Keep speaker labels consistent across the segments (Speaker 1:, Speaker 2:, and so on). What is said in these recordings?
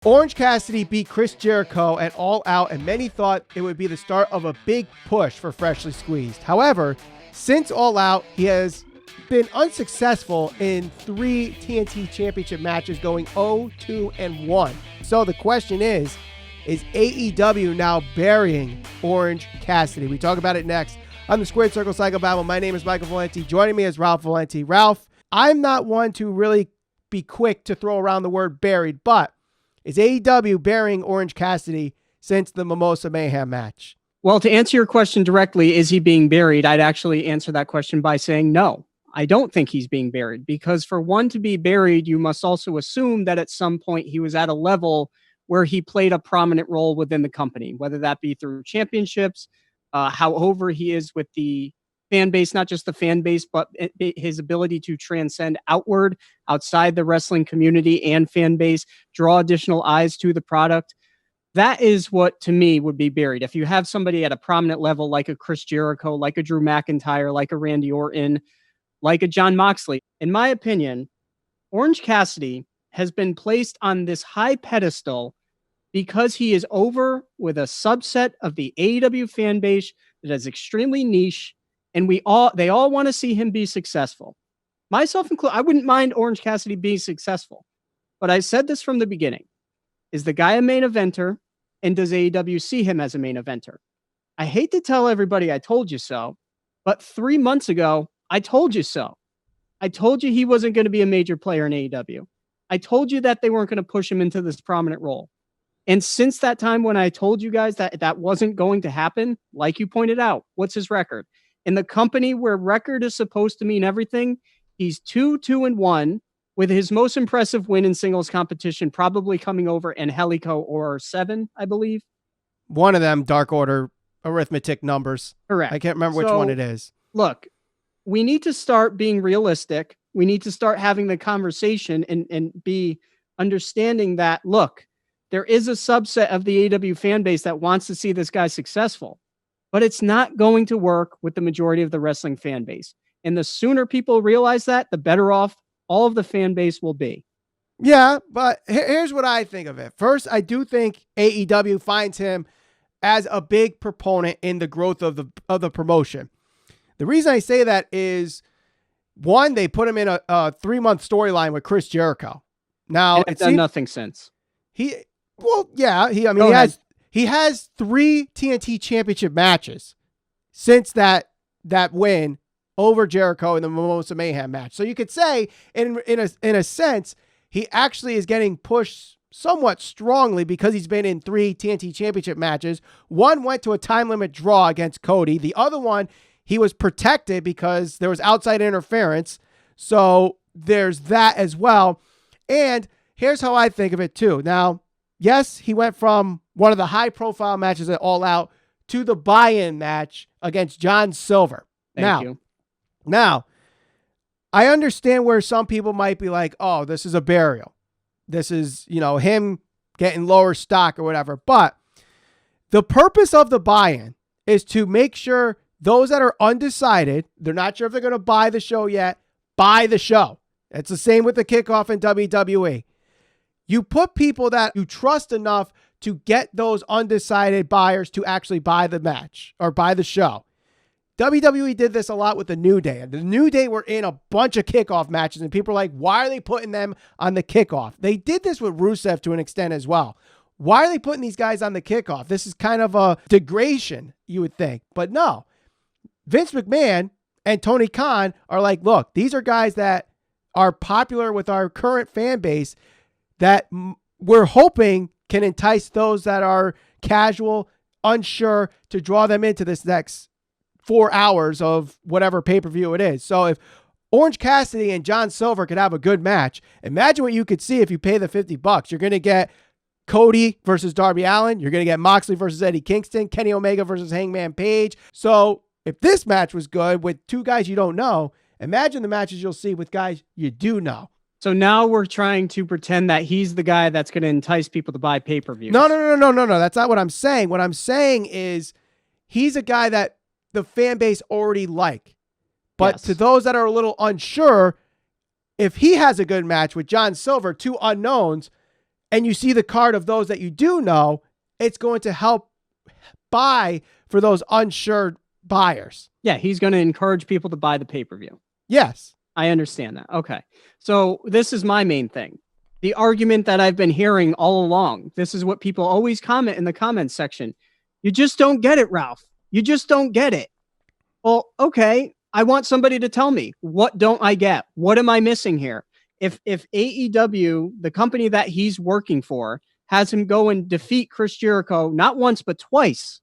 Speaker 1: Orange Cassidy beat Chris Jericho at All Out, and many thought it would be the start of a big push for Freshly Squeezed. However, since All Out, he has been unsuccessful in 3 TNT Championship matches, going 0-2-1. So the question is AEW now burying Orange Cassidy? We talk about it next on the Squared Circle Cycle Battle. My name is Michael Valenti. Joining me is Ralph Valenti. Ralph, I'm not one to really be quick to throw around the word buried, but is AEW burying Orange Cassidy since the Mimosa Mayhem match?
Speaker 2: Well, to answer your question directly, is he being buried? I'd actually answer that question by saying no. I don't think he's being buried, because for one to be buried, you must also assume that at some point he was at a level where he played a prominent role within the company, whether that be through championships, however he is with the fan base, not just the fan base, but his ability to transcend outward, outside the wrestling community and fan base, draw additional eyes to the product. That is what, to me, would be buried. If you have somebody at a prominent level, like a Chris Jericho, like a Drew McIntyre, like a Randy Orton, like a Jon Moxley. In my opinion, Orange Cassidy has been placed on this high pedestal because he is over with a subset of the AEW fan base that is extremely niche, and they all want to see him be successful. Myself included, I wouldn't mind Orange Cassidy being successful, but I said this from the beginning. Is the guy a main eventer, and does AEW see him as a main eventer? I hate to tell everybody I told you so, but 3 months ago, I told you so. I told you he wasn't going to be a major player in AEW. I told you that they weren't going to push him into this prominent role. And since that time when I told you guys that that wasn't going to happen, like you pointed out, what's his record? In the company where record is supposed to mean everything, he's 2-2-1, with his most impressive win in singles competition probably coming over in Helico or 7, I believe.
Speaker 1: One of them, Dark Order arithmetic numbers.
Speaker 2: Correct.
Speaker 1: I can't remember which one it is.
Speaker 2: Look, we need to start being realistic. We need to start having the conversation and be understanding that, look, there is a subset of the AEW fan base that wants to see this guy successful, but it's not going to work with the majority of the wrestling fan base. And the sooner people realize that, the better off all of the fan base will be.
Speaker 1: Yeah, but here's what I think of it. First, I do think AEW finds him as a big proponent in the growth of the promotion. The reason I say that is, one, they put him in a 3-month storyline with Chris Jericho. Now,
Speaker 2: it's done nothing since.
Speaker 1: He has 3 TNT Championship matches since that win over Jericho in the Mimosa Mayhem match. So you could say, in a sense, he actually is getting pushed somewhat strongly because he's been in 3 TNT Championship matches. One went to a time limit draw against Cody. The other one, he was protected because there was outside interference. So there's that as well. And here's how I think of it too. Now, yes, he went from one of the high-profile matches at All Out to the buy-in match against John Silver.
Speaker 2: Thank you.
Speaker 1: Now, I understand where some people might be like, oh, this is a burial. This is, him getting lower stock or whatever. But the purpose of the buy-in is to make sure those that are undecided, they're not sure if they're going to buy the show yet, buy the show. It's the same with the kickoff in WWE. You put people that you trust enough to get those undecided buyers to actually buy the match or buy the show. WWE did this a lot with the New Day. And the New Day were in a bunch of kickoff matches, and people are like, why are they putting them on the kickoff? They did this with Rusev to an extent as well. Why are they putting these guys on the kickoff? This is kind of a degradation, you would think. But no, Vince McMahon and Tony Khan are like, look, these are guys that are popular with our current fan base that we're hoping can entice those that are casual, unsure, to draw them into this next 4 hours of whatever pay-per-view it is. So if Orange Cassidy and John Silver could have a good match, imagine what you could see if you pay the $50. You're going to get Cody versus Darby Allin. You're going to get Moxley versus Eddie Kingston, Kenny Omega versus Hangman Page. So if this match was good with 2 guys you don't know, imagine the matches you'll see with guys you do know.
Speaker 2: So now we're trying to pretend that he's the guy that's going to entice people to buy pay-per-views.
Speaker 1: No. That's not what I'm saying. What I'm saying is he's a guy that the fan base already like. But
Speaker 2: Yes.
Speaker 1: to those that are a little unsure, if he has a good match with John Silver, 2 unknowns, and you see the card of those that you do know, it's going to help buy for those unsure buyers.
Speaker 2: Yeah, he's going to encourage people to buy the pay-per-view.
Speaker 1: Yes.
Speaker 2: I understand that. Okay. So this is my main thing. The argument that I've been hearing all along. This is what people always comment in the comments section. You just don't get it, Ralph. You just don't get it. Well, okay. I want somebody to tell me, what don't I get? What am I missing here? If AEW, the company that he's working for, has him go and defeat Chris Jericho not once but twice,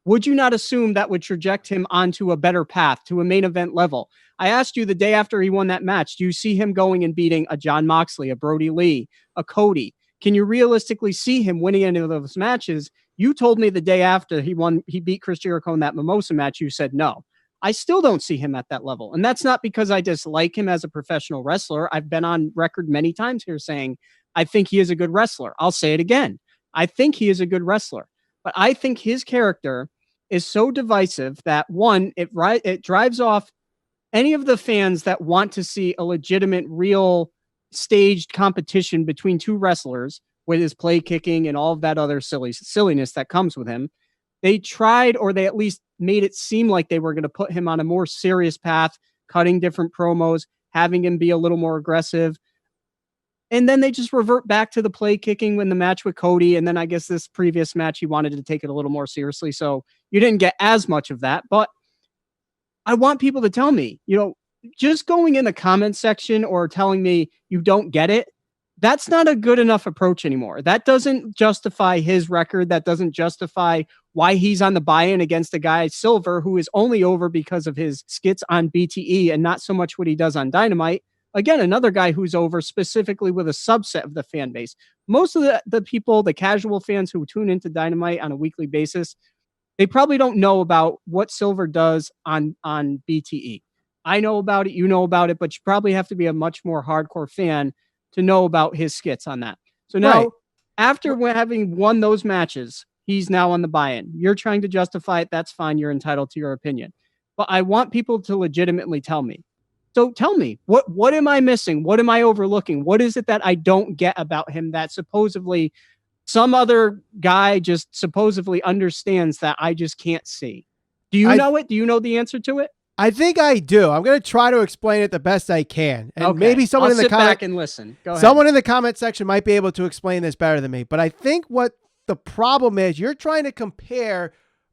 Speaker 2: would you not assume that would traject him onto a better path, to a main event level? I asked you the day after he won that match, do you see him going and beating a John Moxley, a Brodie Lee, a Cody? Can you realistically see him winning any of those matches? You told me the day after he beat Chris Jericho in that Mimosa match, you said no. I still don't see him at that level. And that's not because I dislike him as a professional wrestler. I've been on record many times here saying, I think he is a good wrestler. I'll say it again. I think he is a good wrestler, but I think his character is so divisive that, one, it drives off any of the fans that want to see a legitimate, real staged competition between two wrestlers with his play kicking and all of that other silliness that comes with him. They tried, or they at least made it seem like they were going to put him on a more serious path, cutting different promos, having him be a little more aggressive. And then they just revert back to the play kicking when the match with Cody. And then I guess this previous match, he wanted to take it a little more seriously. So you didn't get as much of that. But I want people to tell me, just going in the comment section or telling me you don't get it, that's not a good enough approach anymore. That doesn't justify his record. That doesn't justify why he's on the buy-in against a guy, Silver, who is only over because of his skits on BTE and not so much what he does on Dynamite. Again, another guy who's over specifically with a subset of the fan base. Most of the people, the casual fans who tune into Dynamite on a weekly basis, they probably don't know about what Silver does on BTE. I know about it, you know about it, but you probably have to be a much more hardcore fan to know about his skits on that. So now, after having won those matches, he's now on the buy-in. You're trying to justify it. That's fine. You're entitled to your opinion. But I want people to legitimately tell me. So tell me, what am I missing? What am I overlooking? What is it that I don't get about him that supposedly some other guy just supposedly understands that I just can't see? Do you know it? Do you know the answer to it?
Speaker 1: I think I do. I'm going to try to explain it the best I can. And maybe someone
Speaker 2: I'll sit back and listen. Go ahead.
Speaker 1: Someone in the comment section might be able to explain this better than me. But I think what the problem is, you're trying to compare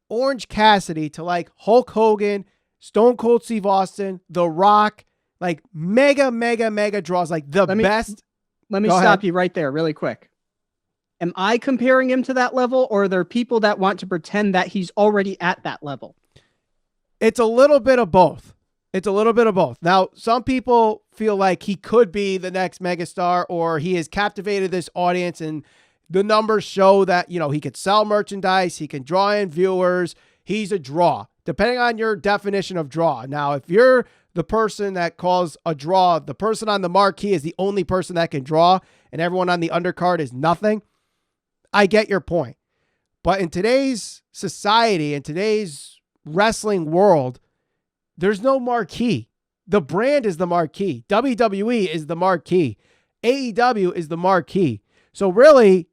Speaker 1: Orange Cassidy to like Hulk Hogan, Stone Cold Steve Austin, The Rock, like mega draws, like best.
Speaker 2: Let me stop you right there really quick. Am I comparing him to that level, or are there people that want to pretend that he's already at that level?
Speaker 1: It's a little bit of both. Now, some people feel like he could be the next megastar, or he has captivated this audience and the numbers show that, he could sell merchandise. He can draw in viewers. He's a draw, depending on your definition of draw. Now, if you're the person that calls a draw, the person on the marquee is the only person that can draw and everyone on the undercard is nothing, I get your point. But in today's society, in today's wrestling world, there's no marquee. The brand is the marquee. WWE is the marquee. AEW is the marquee. So really,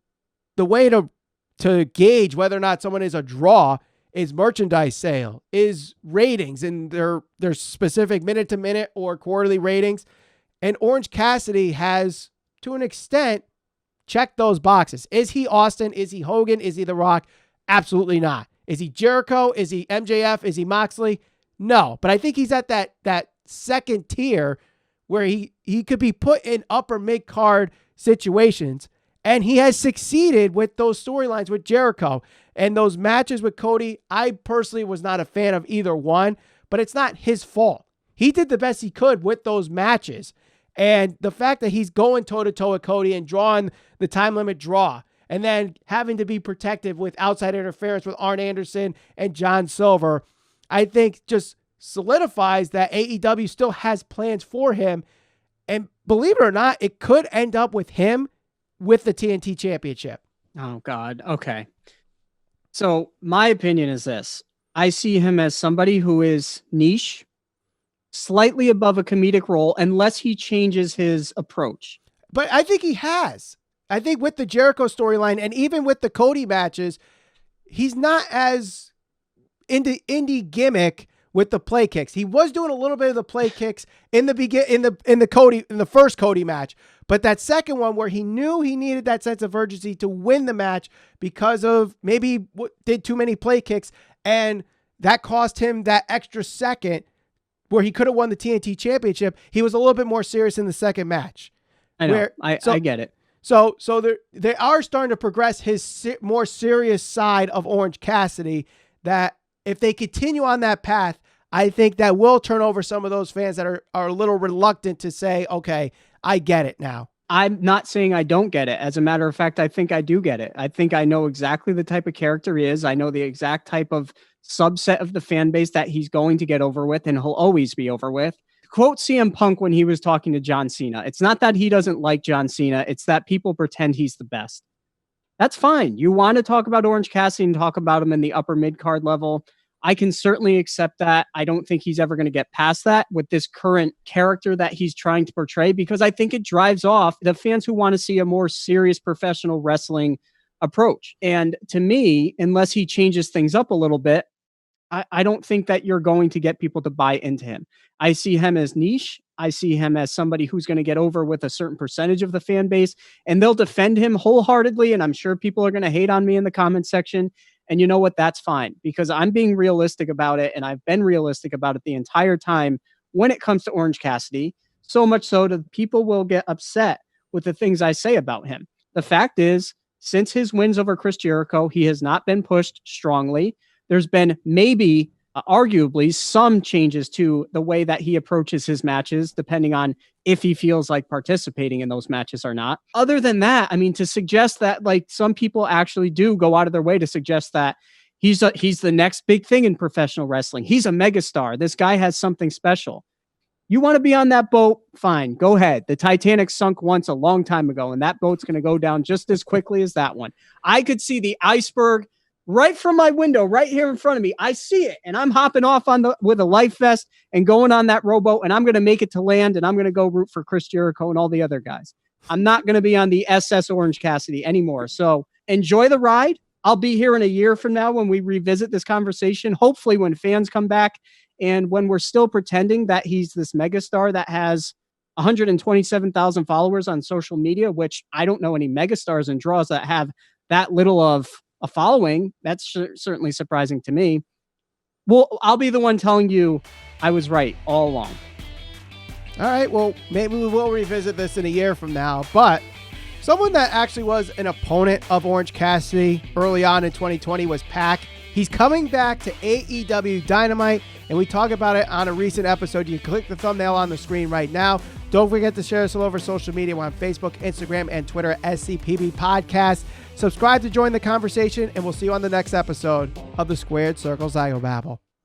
Speaker 1: the way to gauge whether or not someone is a draw is merchandise sale, is ratings and their specific minute-to-minute or quarterly ratings. And Orange Cassidy has, to an extent, checked those boxes. Is he Austin? Is he Hogan? Is he The Rock? Absolutely not. Is he Jericho? Is he MJF? Is he Moxley? No. But I think he's at that second tier where he could be put in upper mid-card situations. And he has succeeded with those storylines with Jericho and those matches with Cody. I personally was not a fan of either one, but it's not his fault. He did the best he could with those matches. And the fact that he's going toe-to-toe with Cody and drawing the time limit draw and then having to be protective with outside interference with Arn Anderson and John Silver, I think just solidifies that AEW still has plans for him. And believe it or not, it could end up with him with the TNT Championship.
Speaker 2: Oh, God. Okay. So my opinion is this. I see him as somebody who is niche, slightly above a comedic role, unless he changes his approach.
Speaker 1: But I think he has. I think with the Jericho storyline and even with the Cody matches, he's not as into indie gimmick with the play kicks. He was doing a little bit of the play kicks in the first Cody match, but that second one where he knew he needed that sense of urgency to win the match because of maybe did too many play kicks, and that cost him that extra second where he could have won the TNT Championship. He was a little bit more serious in the second match.
Speaker 2: I know. I get it.
Speaker 1: So they are starting to progress his more serious side of Orange Cassidy, that if they continue on that path, I think that will turn over some of those fans that are a little reluctant to say, okay, I get it now.
Speaker 2: I'm not saying I don't get it. As a matter of fact, I think I do get it. I think I know exactly the type of character he is. I know the exact type of subset of the fan base that he's going to get over with and he'll always be over with. Quote CM Punk when he was talking to John Cena. It's not that he doesn't like John Cena. It's that people pretend he's the best. That's fine. You want to talk about Orange Cassidy and talk about him in the upper mid-card level. I can certainly accept that. I don't think he's ever going to get past that with this current character that he's trying to portray, because I think it drives off the fans who want to see a more serious professional wrestling approach. And to me, unless he changes things up a little bit, I don't think that you're going to get people to buy into him. I see him as niche. I see him as somebody who's going to get over with a certain percentage of the fan base, and they'll defend him wholeheartedly. And I'm sure people are going to hate on me in the comment section. And you know what? That's fine, because I'm being realistic about it. And I've been realistic about it the entire time when it comes to Orange Cassidy, so much so that people will get upset with the things I say about him. The fact is, since his wins over Chris Jericho, he has not been pushed strongly. There's been maybe, arguably, some changes to the way that he approaches his matches, depending on if he feels like participating in those matches or not. Other than that, I mean, to suggest that, like, some people actually do go out of their way to suggest that he's the next big thing in professional wrestling. He's a megastar. This guy has something special. You want to be on that boat? Fine, go ahead. The Titanic sunk once a long time ago, and that boat's going to go down just as quickly as that one. I could see the iceberg right from my window, right here in front of me. I see it, and I'm hopping off with a life vest and going on that rowboat, and I'm going to make it to land, and I'm going to go root for Chris Jericho and all the other guys. I'm not going to be on the SS Orange Cassidy anymore. So enjoy the ride. I'll be here in a year from now when we revisit this conversation, hopefully when fans come back and when we're still pretending that he's this megastar that has 127,000 followers on social media, which I don't know any megastars and draws that have that little of a following. That's certainly surprising to me. Well, I'll be the one telling you I was right all along.
Speaker 1: All right, well, maybe we will revisit this in a year from now, but someone that actually was an opponent of Orange Cassidy early on in 2020 was Pac. He's coming back to AEW Dynamite, and we talk about it on a recent episode. You can click the thumbnail on the screen right now. Don't forget to share us all over social media. We're on Facebook, Instagram, and Twitter at SCPB Podcast. Subscribe to join the conversation, and we'll see you on the next episode of the Squared Circle Zygo Babble.